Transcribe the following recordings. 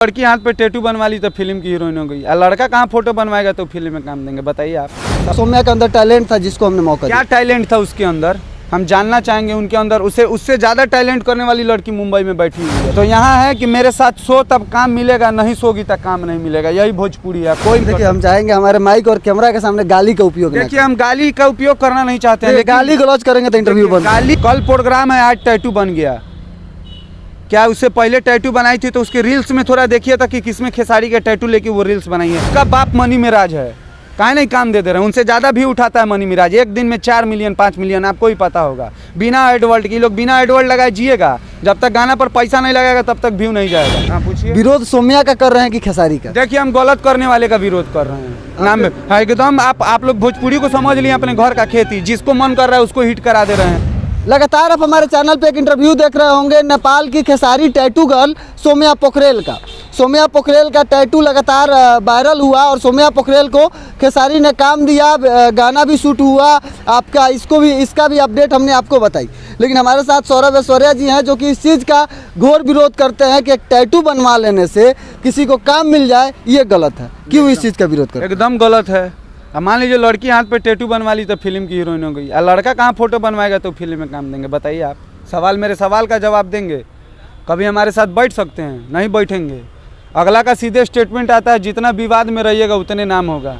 लड़की हाथ पे टैटू बनवा ली तो फिल्म की हीरोइन हो गई। लड़का कहाँ फोटो बनवाएगा तो फिल्म में काम देंगे, बताइए आप। सौम्या के अंदर टैलेंट था जिसको हमने मौका क्या टैलेंट था उसके अंदर, हम जानना चाहेंगे उनके अंदर। उससे ज़्यादा टैलेंट करने वाली लड़की मुंबई में बैठी हुई है। तो यहाँ है कि मेरे साथ सो तब काम मिलेगा, नहीं सोगी तब काम नहीं मिलेगा, यही भोजपुरी है। कोई देखिए, हम चाहेंगे हमारे माइक और कैमरा के सामने गाली का उपयोग ना देखिए, हम गाली का उपयोग करना नहीं चाहते हैं, लेकिन गाली गलौज करेंगे तो इंटरव्यू बंद। गाली कल प्रोग्राम है, आज टैटू बन गया। क्या उससे पहले टैटू बनाई थी तो उसके रील्स में थोड़ा देखिए था कि किसमें खेसारी का टैटू लेके वो रील्स बनाई है। उसका बाप मनी मिराज है, काहे नहीं काम दे रहे हैं। उनसे ज़्यादा भी उठाता है मनी मिराज, एक दिन में 4 मिलियन 5 मिलियन, आपको ही पता होगा। बिना एडवर्ड के लोग बिना एडवर्ड लगाए जिएगा, जब तक गाना पर पैसा नहीं लगेगा तब तक व्यू नहीं जाएगा। हाँ पूछिए। विरोध सौम्या का कर रहे हैं कि खेसारी का? देखिए, हम गलत करने वाले का विरोध कर रहे हैं। नाम है एकदम आप लोग भोजपुरी को समझ लिए अपने घर का खेती, जिसको मन कर रहा है उसको हिट करा दे रहे हैं। लगातार आप हमारे चैनल पे एक इंटरव्यू देख रहे होंगे नेपाल की खेसारी टैटू गर्ल सौम्या पोखरेल का। सौम्या पोखरेल का टैटू लगातार वायरल हुआ और सौम्या पोखरेल को खेसारी ने काम दिया, गाना भी शूट हुआ आपका, इसका भी अपडेट हमने आपको बताई। लेकिन हमारे साथ सौरभ ऐश्वर्या जी हैं जो कि इस चीज़ का घोर विरोध करते हैं कि एक टैटू बनवा लेने से किसी को काम मिल जाए, ये गलत है। क्यों इस चीज़ का विरोध करते हैं? एकदम गलत है। अब मान लीजिए लड़की हाथ पे टैटू बनवा ली तो फिल्म की हीरोइन हो गई। लड़का कहाँ फोटो बनवाएगा तो फिल्म में काम देंगे, बताइए आप। मेरे सवाल का जवाब देंगे। कभी हमारे साथ बैठ सकते हैं? नहीं बैठेंगे। अगला का सीधे स्टेटमेंट आता है, जितना विवाद में रहिएगा उतने नाम होगा।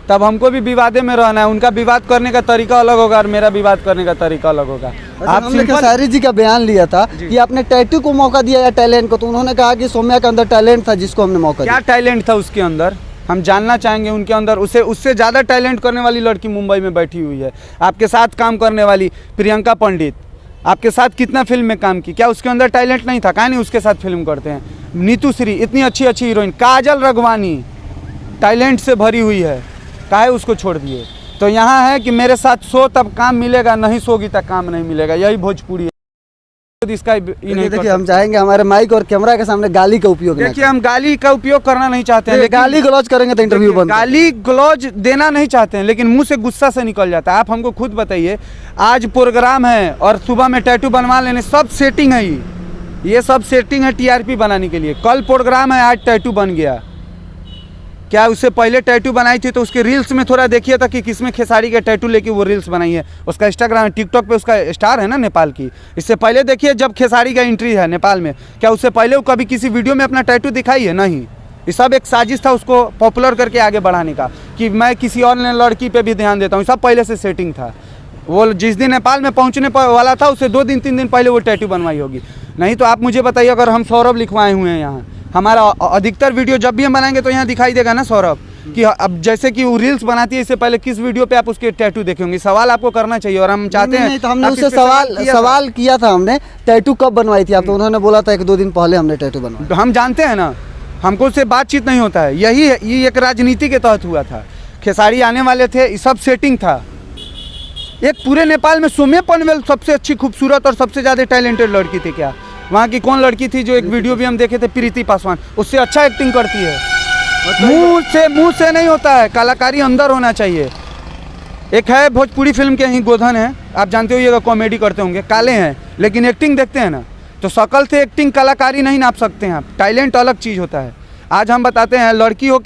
तब हमको भी विवादे में रहना है। उनका विवाद करने का तरीका अलग होगा और मेरा विवाद करने का तरीका अलग होगा। आपने खेसारी जी का बयान लिया था कि आपने टैटू को मौका दिया या टैलेंट को, तो उन्होंने कहा कि सौम्या के अंदर टैलेंट था जिसको हमने मौका दिया। क्या टैलेंट था उसके अंदर, हम जानना चाहेंगे उनके अंदर। उससे ज़्यादा टैलेंट करने वाली लड़की मुंबई में बैठी हुई है। आपके साथ काम करने वाली प्रियंका पंडित, आपके साथ कितना फिल्म में काम की, क्या उसके अंदर टैलेंट नहीं था? काहे नहीं उसके साथ फिल्म करते हैं? नीतू श्री, इतनी अच्छी अच्छी हीरोइन। काजल रघवानी टैलेंट से भरी हुई है, काहे उसको छोड़ दिए? तो यहाँ है कि मेरे साथ सो तब काम मिलेगा, नहीं सोगी तब काम नहीं मिलेगा, यही भोजपुरी है। इसका देखिए, हम चाहेंगे हमारे माइक और कैमरा के सामने गाली का उपयोग देखिए, हम गाली का उपयोग करना नहीं चाहते हैं, लेकिन गाली गलौज करेंगे तो इंटरव्यू बंद। गाली गलौज देना नहीं चाहते हैं, लेकिन मुंह से गुस्सा से निकल जाता है। आप हमको खुद बताइए, आज प्रोग्राम है और सुबह में टैटू बनवा लेने, सब सेटिंग है। ये सब सेटिंग है टीआरपी बनाने के लिए। कल प्रोग्राम है, आज टैटू बन गया। क्या उससे पहले टैटू बनाई थी तो उसके रील्स में थोड़ा देखिए था कि किसमें खेसारी का टैटू लेके वो रील्स बनाई है। उसका इंस्टाग्राम टिकटॉक पे उसका स्टार है ना नेपाल की। इससे पहले देखिए जब खेसारी का एंट्री है नेपाल में, क्या उससे पहले वो कभी किसी वीडियो में अपना टैटू दिखाई है? नहीं। ये सब एक साजिश था उसको पॉपुलर करके आगे बढ़ाने का, कि मैं किसी और लड़की पे भी ध्यान देता हूँ। सब पहले से सेटिंग था। वो जिस दिन नेपाल में पहुँचने वाला था उससे 2 दिन 3 दिन पहले वो टैटू बनवाई होगी। नहीं तो आप मुझे बताइए, अगर हम सौरभ लिखवाए हुए हैं यहाँ, हमारा अधिकतर वीडियो जब भी हम बनाएंगे तो यहाँ दिखाई देगा ना सौरभ, कि अब जैसे कि वो रील्स बनाती है, इससे पहले किस वीडियो पे आप उसके टैटू देखेंगे। सवाल आपको करना चाहिए और हम चाहते हैं। तो हमने उससे सवाल किया था, हमने टैटू कब बनवाई थी आप, तो उन्होंने बोला था 1-2 दिन पहले हमने टैटू बनवाया। हम जानते हैं ना, हमको उससे बातचीत नहीं होता है। ये एक राजनीति के तहत हुआ था। खेसारी आने वाले थे, ये सब सेटिंग था। एक पूरे नेपाल में सौम्या पनवेल सबसे अच्छी खूबसूरत और सबसे ज़्यादा टैलेंटेड लड़की थी। क्या वहाँ की कौन लड़की थी जो एक वीडियो भी हम देखे थे, प्रीति पासवान, उससे अच्छा एक्टिंग करती है। मुंह से नहीं होता है, कलाकारी अंदर होना चाहिए। एक है भोजपुरी फिल्म के ही गोधन है, आप जानते हो, ये कॉमेडी करते होंगे, काले हैं लेकिन एक्टिंग देखते हैं ना, तो शकल से एक्टिंग कलाकारी नहीं नाप सकते हैं आप। टैलेंट अलग चीज़ होता है। आज हम बताते हैं, लड़कियों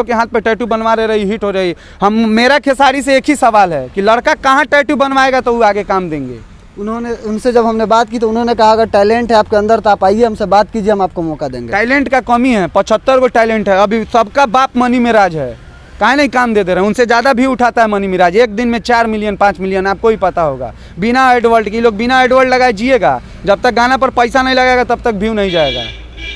के हाथ पे टैटू बनवा रही, हिट हो रही। मेरा खेसारी से एक ही सवाल है कि लड़का कहाँ टैटू बनवाएगा तो वो आगे काम देंगे। उनसे जब हमने बात की तो उन्होंने कहा अगर टैलेंट है आपके अंदर तो आप आइए हमसे बात कीजिए, हम आपको मौका देंगे। टैलेंट का कमी है, 75 को टैलेंट है। अभी सबका बाप मनी मिराज है, काहे नहीं काम दे रहे हैं? उनसे ज़्यादा भी उठाता है मनी मिराज, एक दिन में 4 मिलियन 5 मिलियन, आपको ही पता होगा। बिना एडवर्ड के लोग बिना एडवर्ड लगाए जिएगा, जब तक गाना पर पैसा नहीं लगेगा तब तक व्यू नहीं जाएगा।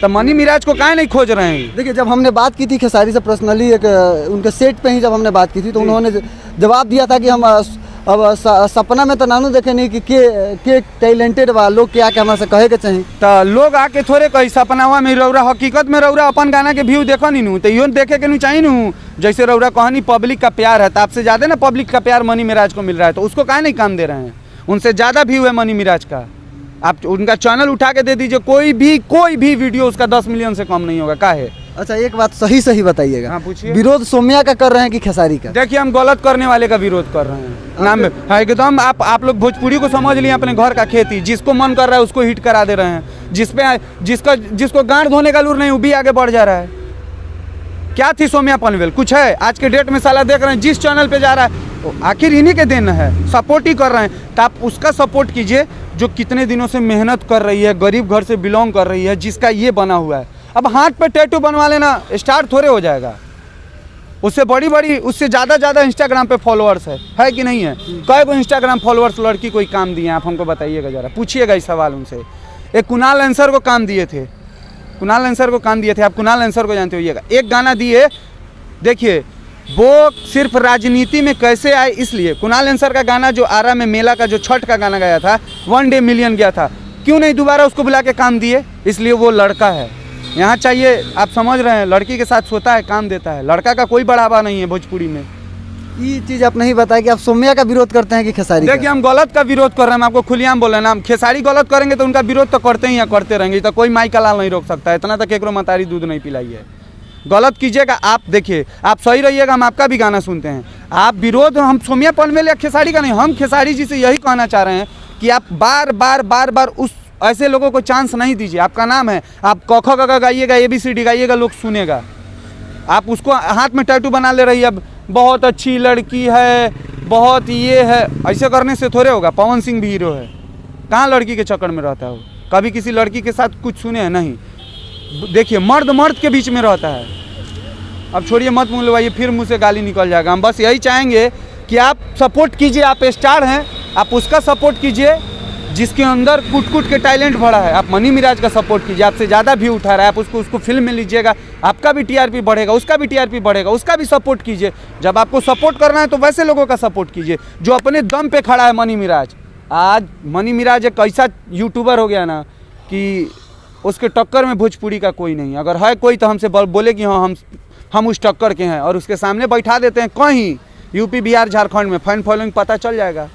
तो मनी मिराज को काहे नहीं खोज रहे हैं? देखिए, जब हमने बात की थी खेसारी से पर्सनली, उनके सेट पे ही जब हमने बात की थी तो उन्होंने जवाब दिया था कि हम अब सपना में तो नानू देखे नहीं कि के टैलेंटेड बा, लोग क्या हमारे से कहे के चाहिए। तो लोग आके थोड़े कही सपनावा में रौरा, हकीकत में रौरा अपन गाना के व्यू देखो नहीं नू, तो यो देखे के नहीं चाहिए नू। जैसे रौरा कहानी पब्लिक का प्यार है, तो आपसे ज़्यादा ना पब्लिक का प्यार मनी मिराज को मिल रहा है, तो उसको काहे नहीं काम दे रहे हैं? उनसे ज़्यादा व्यू है मनी मिराज का। आप उनका चैनल उठा के दे दीजिए, कोई भी वीडियो उसका 10 मिलियन से कम नहीं होगा। काहे? अच्छा एक बात सही सही बताइएगा, हाँ, पूछिए। विरोध सोम्या का कर रहे हैं कि खेसारी का? देखिए हम गलत करने वाले का विरोध कर रहे हैं नाम में। हाँ, एकदम आप लोग भोजपुरी को समझ लिए अपने घर का खेती, जिसको मन कर रहा है उसको हिट करा दे रहे हैं, जिसको गांड धोने का लूर नहीं वो भी आगे बढ़ जा रहा है। क्या थी सोम्या पनवेल? कुछ है? आज के डेट में साला देख रहे हैं जिस चैनल पे जा रहा है तो आखिर इन्हीं के देन है, सपोर्ट ही कर रहे हैं। तो आप उसका सपोर्ट कीजिए जो कितने दिनों से मेहनत कर रही है, गरीब घर से बिलोंग कर रही है, जिसका ये बना हुआ है। अब हाथ पे टैटू बनवा लेना स्टार्ट थोड़े हो जाएगा, उससे बड़ी उससे ज़्यादा इंस्टाग्राम पे फॉलोअर्स है कि नहीं है? कई को इंस्टाग्राम फॉलोअर्स लड़की कोई काम दिए आप हमको बताइएगा, जरा पूछिएगा इस सवाल उनसे। एक कुणाल आंसर को काम दिए थे, आप कुणाल आंसर को जानते होइएगा, एक गाना दिए। देखिए वो सिर्फ राजनीति में कैसे आए, इसलिए कुणाल आंसर का गाना जो आरा में मेला का जो छठ का गाना गाया था 1 डे मिलियन गया था, क्यों नहीं दोबारा उसको बुला के काम दिए? इसलिए वो लड़का है। यहाँ चाहिए, आप समझ रहे हैं, लड़की के साथ सोता है, काम देता है, लड़का का कोई बढ़ावा नहीं है भोजपुरी में। ये चीज़ आप नहीं बताया कि आप सोम्या का विरोध करते हैं कि खेसारी का? देखिए हम गलत का विरोध कर रहे हैं, हम आपको खुलेआम बोल रहे हैं ना। हम खेसारी गलत करेंगे तो उनका विरोध तो करते ही हैं, करते रहेंगे, तो कोई माई का लाल नहीं रोक सकता है। इतना तक एक मतारी दूध नहीं पिलाई है। गलत कीजिएगा आप, देखिए आप सही रहिएगा, हम आपका भी गाना सुनते हैं। आप विरोध हम सोम्या पनवेल या खेसारी का नहीं, हम खेसारी जी से यही कहना चाह रहे हैं कि आप बार बार उस ऐसे लोगों को चांस नहीं दीजिए। आपका नाम है, आप क ख ग घ गाइएगा, ABCD गाइएगा, लोग सुनेगा। आप उसको हाथ में टैटू बना ले रही है, अब बहुत अच्छी लड़की है, बहुत ये है, ऐसे करने से थोड़े होगा। पवन सिंह भी हीरो है, कहाँ लड़की के चक्कर में रहता है वो? कभी किसी लड़की के साथ कुछ सुने हैं? नहीं। देखिए मर्द के बीच में रहता है। अब छोड़िए, मत मुँह लगवाइए, फिर मुँह से गाली निकल जाएगा। हम बस यही चाहेंगे कि आप सपोर्ट कीजिए, आप स्टार हैं, आप उसका सपोर्ट कीजिए जिसके अंदर कूट के टैलेंट भरा है। आप मनी मिराज का सपोर्ट कीजिए, आपसे ज़्यादा व्यू उठा रहा है, आप उसको फिल्म में लीजिएगा, आपका भी TRP बढ़ेगा, उसका भी TRP बढ़ेगा, उसका भी सपोर्ट कीजिए। जब आपको सपोर्ट करना है तो वैसे लोगों का सपोर्ट कीजिए जो अपने दम पे खड़ा है। मनी मिराज, आज मनी मिराज एक ऐसा यूट्यूबर हो गया ना कि उसके टक्कर में भोजपुरी का कोई नहीं। अगर है कोई तो हमसे बोले कि हाँ हम उस टक्कर के हैं, और उसके सामने बैठा देते हैं कहीं UP बिहार झारखंड में, फैन फॉलोइंग पता चल जाएगा।